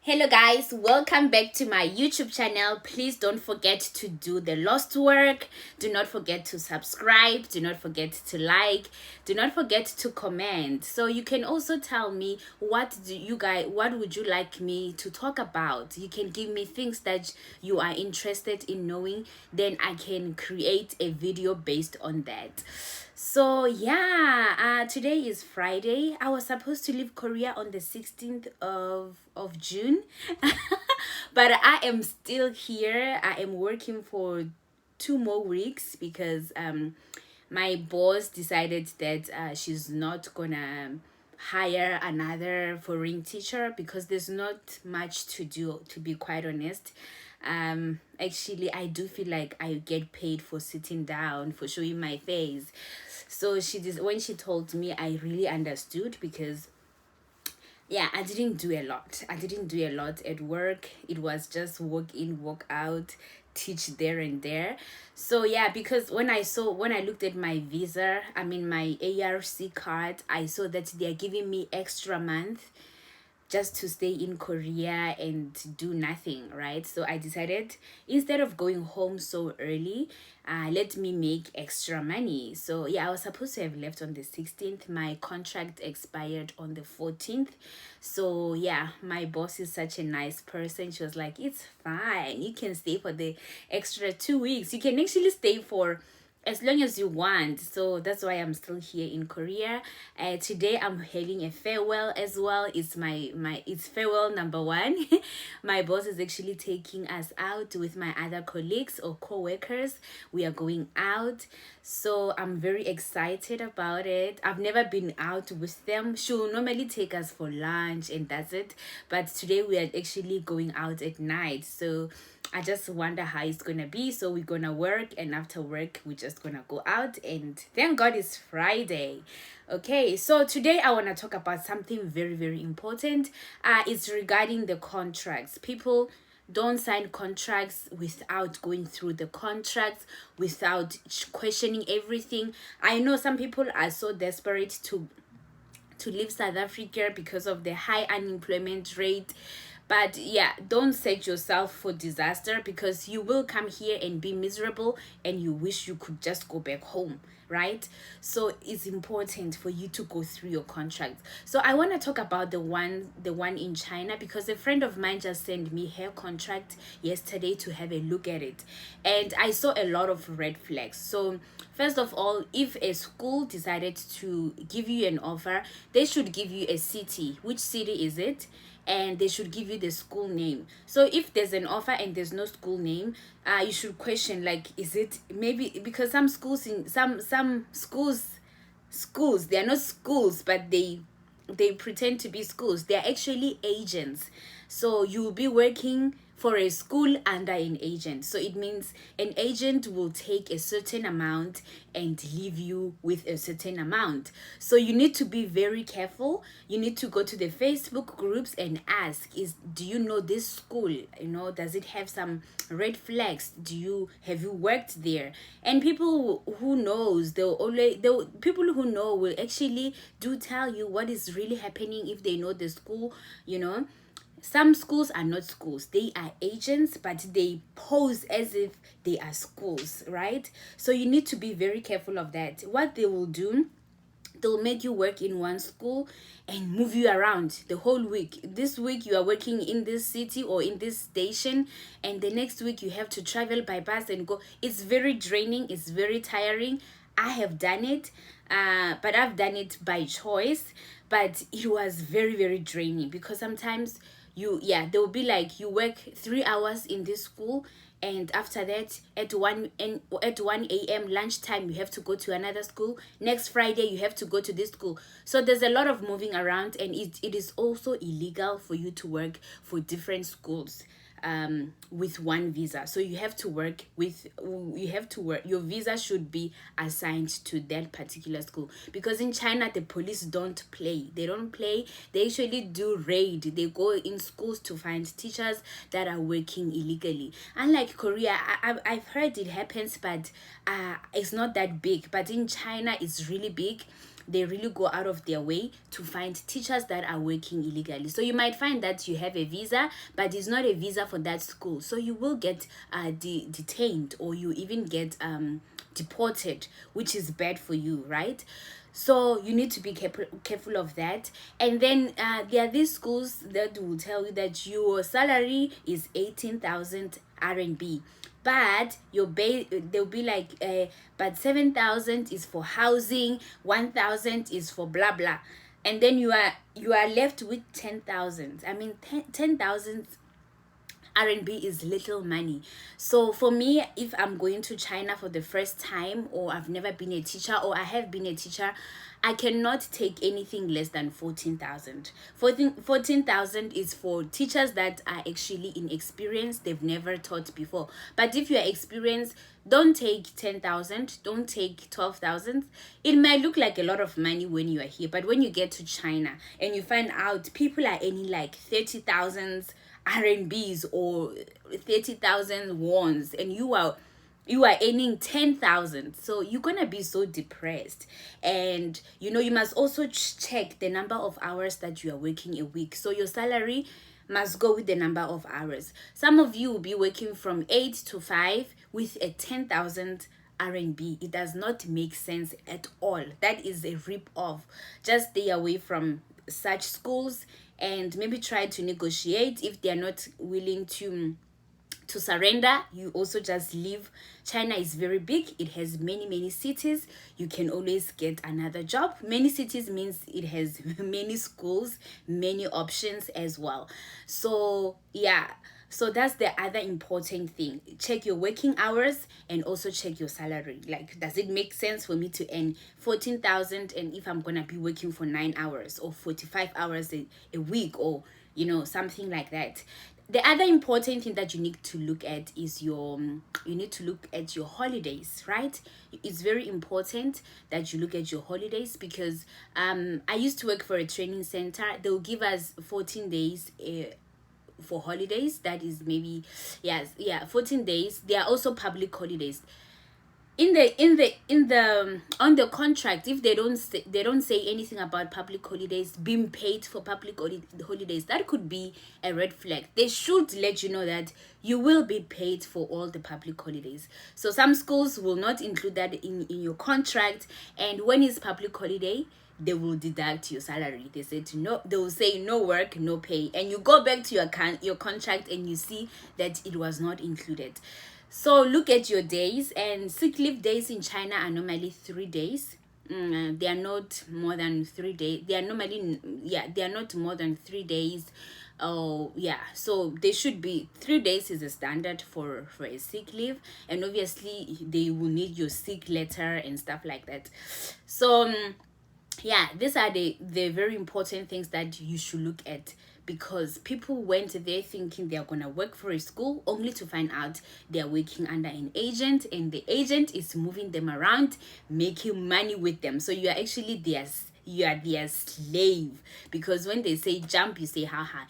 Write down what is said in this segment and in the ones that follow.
Hello guys, welcome back to my YouTube channel. Please don't forget to do the lost work. Do not forget to subscribe. Do not forget to like. Do not forget to comment. So you can also tell me what would you like me to talk about. You can give me things that you are interested in knowing, then I can create a video based on that. So yeah, today is Friday. I was supposed to leave Korea on the 16th of June, but I am still here. I am working for 2 more weeks because my boss decided that she's not gonna hire another foreign teacher because there's not much to do, to be quite honest. Actually, I do feel like I get paid for sitting down, for showing my face. So when she told me, I really understood because yeah, I didn't do a lot at work. It was just walk in, walk out, teach there and there. So yeah, because when I looked at my visa, I mean my ARC card, I saw that they are giving me extra month just to stay in Korea and do nothing, right? So I decided, instead of going home so early, let me make extra money. So yeah, I was supposed to have left on the 16th. My contract expired on the 14th. So yeah, my boss is such a nice person. She was like, it's fine. You can stay for the extra 2 weeks. You can actually stay for as long as you want. So that's why I'm still here in Korea. Today I'm having a farewell as well. It's farewell number one. My boss is actually taking us out with my other colleagues or co-workers. We are going out, so I'm very excited about it. I've never been out with them. She'll normally take us for lunch and that's it, but today we are actually going out at night. So I just wonder how it's gonna be. So we're gonna work, and after work we're just gonna go out, and thank God it's Friday. Okay, so today I want to talk about something very, very important. It's regarding the contracts. People don't sign contracts without going through the contracts, without questioning everything. I know some people are so desperate to leave South Africa because of the high unemployment rate. But yeah, don't set yourself for disaster, because you will come here and be miserable and you wish you could just go back home, right? So it's important for you to go through your contracts. So I want to talk about the one in China, because a friend of mine just sent me her contract yesterday to have a look at it, and I saw a lot of red flags. So first of all, if a school decided to give you an offer, they should give you a city. Which city is it? And they should give you the school name. So if there's an offer and there's no school name, you should question, like, is it maybe because some schools, in some schools, they are not schools, but they pretend to be schools. They are actually agents. So you will be working for a school under an agent. So it means an agent will take a certain amount and leave you with a certain amount. So you need to be very careful. You need to go to the Facebook groups and ask, do you know this school? Does it have some red flags? Have you worked there? And people who knows, people who know will actually do tell you what is really happening if they know the school. Some schools are not schools, they are agents, but they pose as if they are schools, right? So you need to be very careful of that. What they will do, they'll make you work in one school and move you around the whole week. This week you are working in this city or in this station, and the next week you have to travel by bus and go. It's very draining, it's very tiring. I have done it, but I've done it by choice. But it was very, very draining, because sometimes they'll be like, you work 3 hours in this school, and after that at 1 a.m lunchtime you have to go to another school. Next Friday you have to go to this school. So there's a lot of moving around, and it is also illegal for you to work for different schools with one visa. So you have to work, your visa should be assigned to that particular school, because in China the police don't play. They actually do raid. They go in schools to find teachers that are working illegally. Unlike Korea, I've heard it happens, but it's not that big. But in China it's really big. they really go out of their way to find teachers that are working illegally. So you might find that you have a visa, but it's not a visa for that school, so you will get detained, or you even get deported, which is bad for you, right? So you need to be careful of that. And then there are these schools that will tell you that your salary is 18,000 RMB, but your base, they'll be like but 7,000 is for housing, 1,000 is for blah blah, and then you are left with 10,000. I mean, 10,000 RMB is little money. So for me, if I'm going to China for the first time, or I've never been a teacher, or I have been a teacher, I cannot take anything less than 14,000. 14,000 is for teachers that are actually inexperienced, they've never taught before. But if you are experienced, don't take 10,000, don't take 12,000. It might look like a lot of money when you are here, but when you get to China and you find out people are earning like 30,000 RMBs or 30,000 wons, and you are earning 10,000, so you're gonna be so depressed. And you must also check the number of hours that you are working a week, so your salary must go with the number of hours. Some of you will be working from 8 to 5 with a 10,000 RMB. It does not make sense at all. That is a rip off. Just stay away from such schools, and maybe try to negotiate. If they are not willing to surrender, you also just leave. China is very big, it has many cities. You can always get another job. Many cities means it has many schools, many options as well. So yeah, so that's the other important thing. Check your working hours and also check your salary. Like, does it make sense for me to earn 14,000, and if I'm gonna be working for 9 hours or 45 hours a week, or something like that? The other important thing that you need to look at is you need to look at your holidays, right? It's very important that you look at your holidays, because I used to work for a training center. They'll give us 14 days for holidays. That is maybe 14 days. There are also public holidays in the on the contract. If they don't say anything about public holidays, being paid for public holidays, that could be a red flag. They should let you know that you will be paid for all the public holidays. So some schools will not include that in your contract, and when it's public holiday, they will deduct your salary. They said no, they will say no work, no pay, and you go back to your contract and you see that it was not included. So look at your days. And sick leave days in China are normally 3 days. They are not more than 3 days. They are normally they are not more than 3 days. Oh yeah, so they should be 3 days is a standard for a sick leave, and obviously they will need your sick letter and stuff like that. So yeah, these are the very important things that you should look at, because people went there thinking they're gonna work for a school, only to find out they're working under an agent, and the agent is moving them around, making money with them. So you are actually their slave, because when they say jump, you say haha.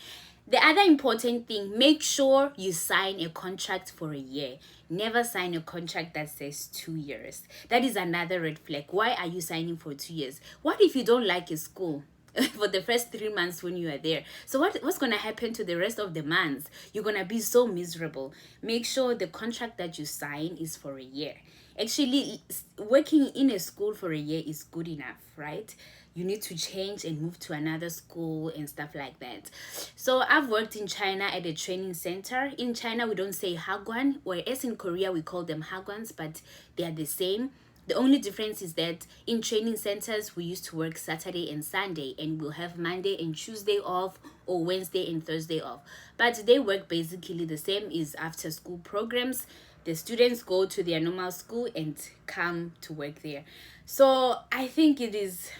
The other important thing, make sure you sign a contract for a year. Never sign a contract that says 2 years. That is another red flag. Why are you signing for 2 years? What if you don't like a school for the first 3 months when you are there? So what's going to happen to the rest of the months? You're going to be so miserable. Make sure the contract that you sign is for a year. Actually, working in a school for a year is good enough, right? You need to change and move to another school and stuff like that. So I've worked in China at a training center. In China, we don't say hagwan, whereas in Korea we call them hagwans, but they are the same. The only difference is that in training centers, we used to work Saturday and Sunday, and we'll have Monday and Tuesday off, or Wednesday and Thursday off. But they work basically the same, is after school programs. The students go to their normal school and come to work there. So I think it is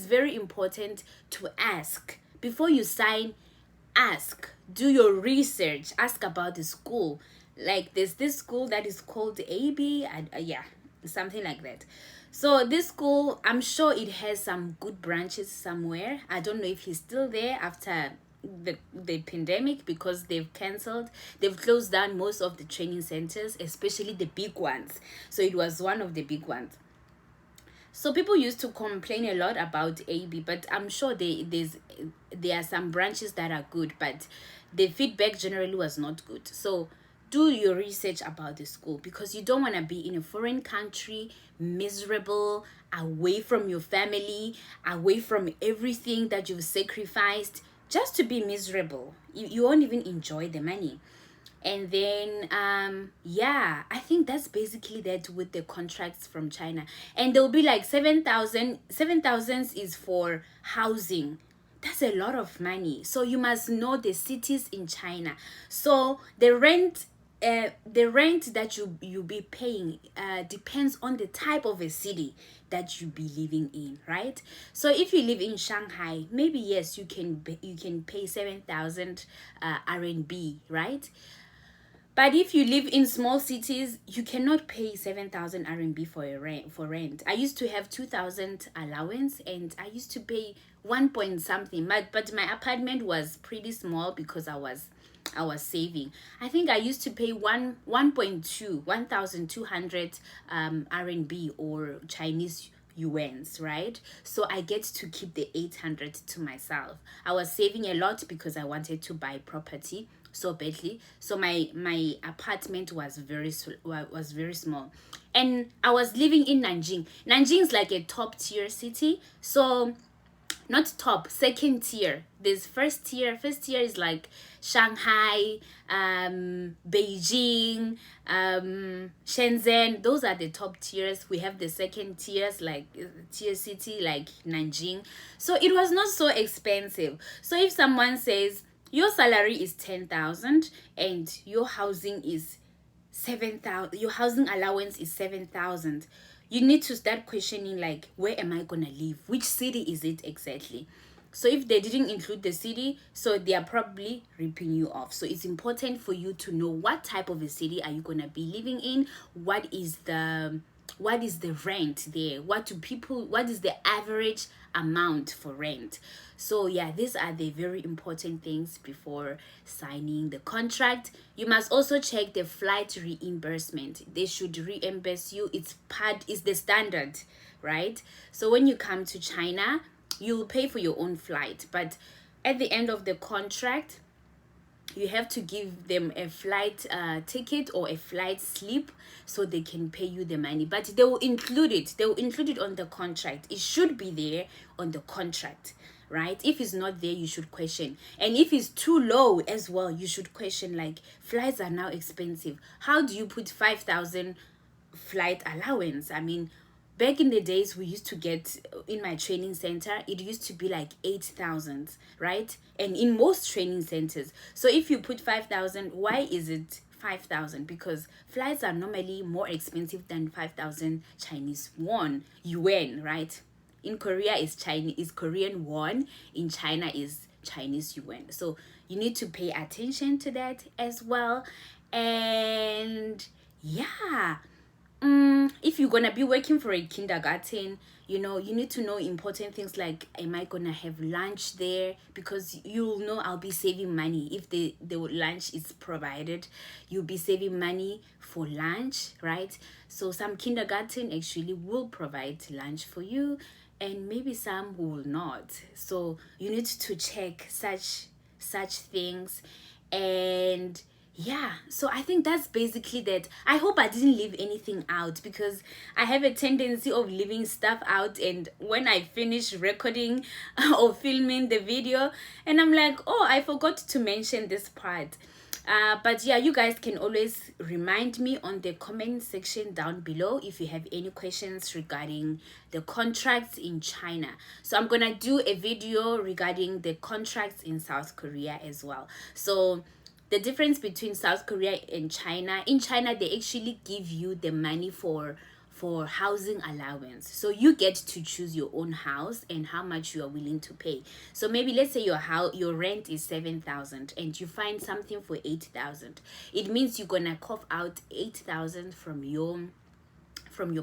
very important to ask before you sign. Ask, do your research, ask about the school. Like, there's this school that is called AB, something like that. So this school, I'm sure it has some good branches somewhere. I don't know if he's still there after the pandemic, because they've closed down most of the training centers, especially the big ones. So it was one of the big ones. So people used to complain a lot about AB, but I'm sure there are some branches that are good, but the feedback generally was not good. So do your research about the school, because you don't want to be in a foreign country, miserable, away from your family, away from everything that you've sacrificed, just to be miserable. You won't even enjoy the money. And then yeah, I think that's basically that with the contracts from China. And there'll be like 7,000 is for housing. That's a lot of money. So you must know the cities in China. So the rent that you be paying depends on the type of a city that you be living in, right? So if you live in Shanghai, maybe yes, you can pay 7,000 RMB, right? But if you live in small cities, you cannot pay 7,000 RMB for rent. I used to have 2,000 allowance, and I used to pay 1 point something. But my apartment was pretty small because I was saving. I think I used to pay 1,200 RMB, or Chinese yuans, right? So I get to keep the 800 to myself. I was saving a lot because I wanted to buy property so badly. So my apartment was very small, and I was living in Nanjing. Nanjing is like a top tier city. So not top, second tier. There's first tier. First tier is like Shanghai, Beijing, Shenzhen. Those are the top tiers. We have the second tiers, like tier city like Nanjing. So it was not so expensive. So if someone says your salary is 10,000 and your housing is 7,000, your housing allowance is 7,000, you need to start questioning, like, where am I gonna live? Which city is it exactly? So if they didn't include the city, so they are probably ripping you off. So it's important for you to know what type of a city are you gonna be living in. What is the rent there? What is the average amount for rent? So yeah, these are the very important things before signing the contract. You must also check the flight reimbursement. They should reimburse you. It's the standard, right? So when you come to China, you'll pay for your own flight, but at the end of the contract, you have to give them a flight ticket or a flight slip so they can pay you the money. But they will include it on the contract. It should be there on the contract, right? If it's not there, you should question. And if it's too low as well, you should question, like, flights are now expensive. How do you put 5,000 flight allowance? I mean, back in the days, we used to get, in my training center, it used to be like 8,000, right? And in most training centers. So if you put 5,000, why is it 5,000? Because flights are normally more expensive than 5,000 Chinese yuan, right? In Korea is Korean won, in China is Chinese yuan. So you need to pay attention to that as well. And yeah, if you're gonna be working for a kindergarten, you need to know important things like, am I gonna have lunch there? Because you'll know I'll be saving money if the lunch is provided. You'll be saving money for lunch, right? So some kindergarten actually will provide lunch for you, and maybe some will not. So you need to check such things. And yeah, so I think that's basically that. I hope I didn't leave anything out, because I have a tendency of leaving stuff out, and when I finish recording or filming the video, and I'm like, oh, I forgot to mention this part. But yeah, you guys can always remind me on the comment section down below if you have any questions regarding the contracts in China. So I'm gonna do a video regarding the contracts in South Korea as well. So the difference between South Korea and China, in China they actually give you the money for housing allowance. So you get to choose your own house and how much you are willing to pay. So maybe let's say your rent is 7,000 and you find something for 8,000. It means you're gonna cough out 8,000 from your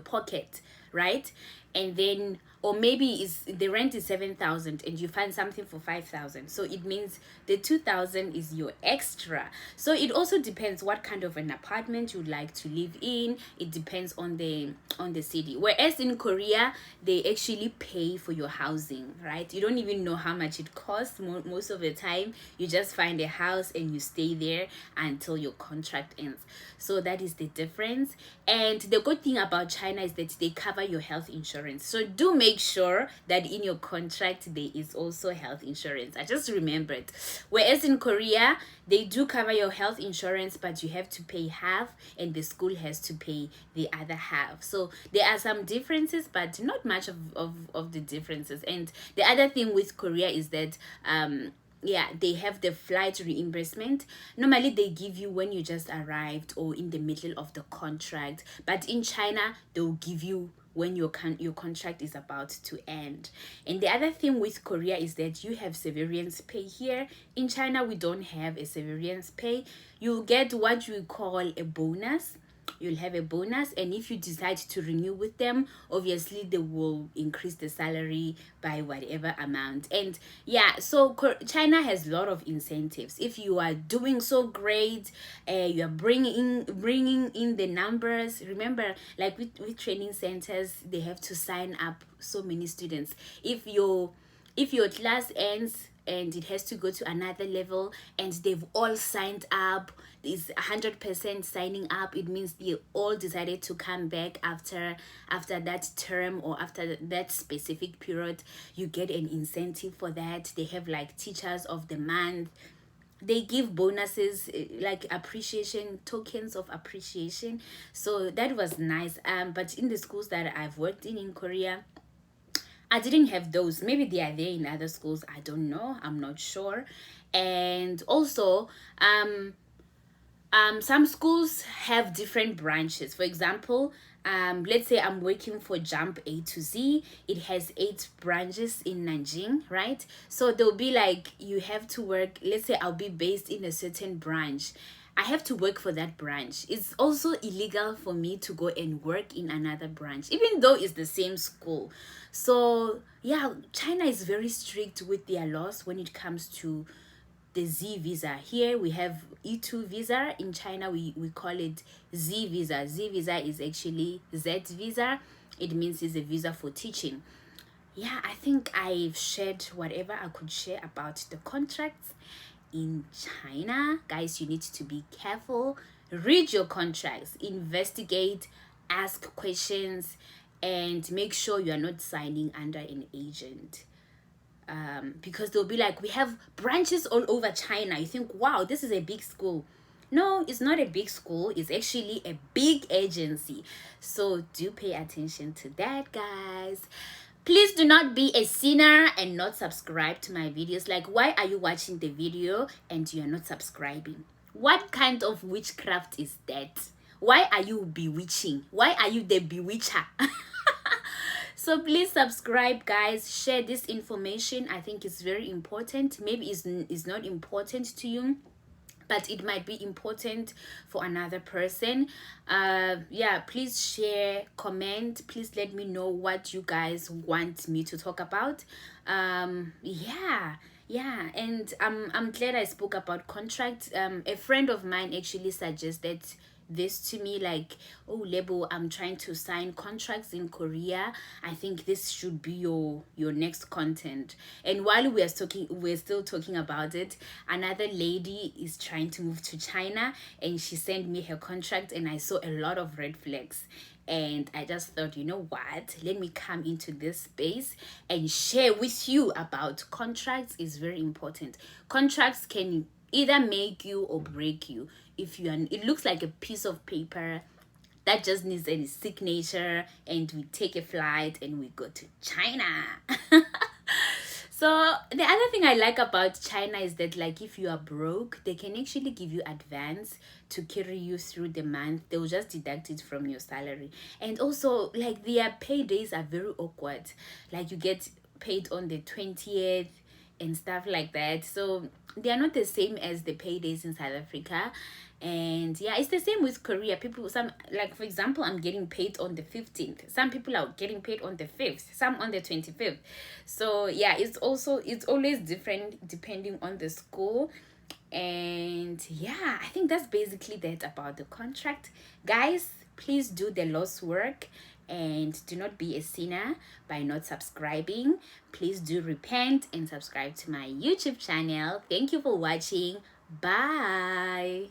pocket, right? And then, or maybe is the rent is 7,000 and you find something for 5,000, so it means the 2,000 is your extra. So it also depends what kind of an apartment you'd like to live in. It depends on the city. Whereas in Korea, they actually pay for your housing, right? You don't even know how much it costs. Most of the time you just find a house and you stay there until your contract ends. So that is the difference. And the good thing about China is that they cover your health insurance, so do make sure that in your contract there is also health insurance. I just remembered. Whereas in Korea, they do cover your health insurance, but you have to pay half and the school has to pay the other half. So there are some differences, but not much of the differences. And the other thing with Korea is that yeah, they have the flight reimbursement. Normally they give you when you just arrived or in the middle of the contract, but in China they'll give you when your contract is about to end. And the other thing with Korea is that you have severance pay. Here in China we don't have a severance pay. You'll get what we call a bonus. You'll have a bonus, and if you decide to renew with them, obviously they will increase the salary by whatever amount. And yeah, so China has a lot of incentives. If you are doing so great, you are bringing in the numbers. Remember, like with training centers, they have to sign up so many students. If your class ends and it has to go to another level and they've all signed up, is 100% signing up, it means they all decided to come back after that term or after that specific period. You get an incentive for that. They have like teachers of the month. They give bonuses, like appreciation tokens of appreciation. So that was nice. But in the schools that I've worked in Korea, I didn't have those. Maybe they are there in other schools, I don't know, I'm not sure. And also some schools have different branches. For example, let's say I'm working for Jump A to Z. It has 8 branches in Nanjing, right? So they'll be like, you have to work, let's say I'll be based in a certain branch, I have to work for that branch. It's also illegal for me to go and work in another branch, even though it's the same school. So yeah, China is very strict with their laws when it comes to the Z visa. Here we have E2 visa. In China we call it Z visa. Z visa is actually Z visa. It means it's a visa for teaching. Yeah, I think I've shared whatever I could share about the contracts in China. Guys, you need to be careful. Read your contracts, investigate, ask questions, and make sure you are not signing under an agent. Because they'll be like, we have branches all over China. You think, wow, this is a big school. No, it's not a big school. It's actually a big agency. So do pay attention to that, guys. Please do not be a sinner and not subscribe to my videos. Like, why are you watching the video and you're not subscribing? What kind of witchcraft is that? Why are you bewitching? Why are you the bewitcher? So please subscribe, guys. Share this information. I think it's very important. Maybe it's not important to you, but it might be important for another person. Yeah, please share, comment. Please let me know what you guys want me to talk about. Yeah, and I'm glad I spoke about contracts. A friend of mine actually suggested this to me, like, oh Lebo, I'm trying to sign contracts in Korea. I think this should be your next content. And while we're still talking about it, another lady is trying to move to China and she sent me her contract and I saw a lot of red flags. And I just thought, you know what, let me come into this space and share with you about contracts. Is very important. Contracts can either make you or break you. If you are, it looks like a piece of paper that just needs a signature, and we take a flight and we go to China. So the other thing I like about China is that, like, if you are broke, they can actually give you advance to carry you through the month. They'll just deduct it from your salary. And also, like, their paydays are very awkward. Like, you get paid on the 20th and stuff like that. So they are not the same as the paydays in South Africa. And yeah, it's the same with Korea. People, some, like for example, I'm getting paid on the 15th. Some people are getting paid on the 5th, some on the 25th. So yeah, it's always different depending on the school. And yeah, I think that's basically that about the contract. Guys, please do the Lord's work and do not be a sinner by not subscribing. Please do repent and subscribe to my YouTube channel. Thank you for watching. Bye.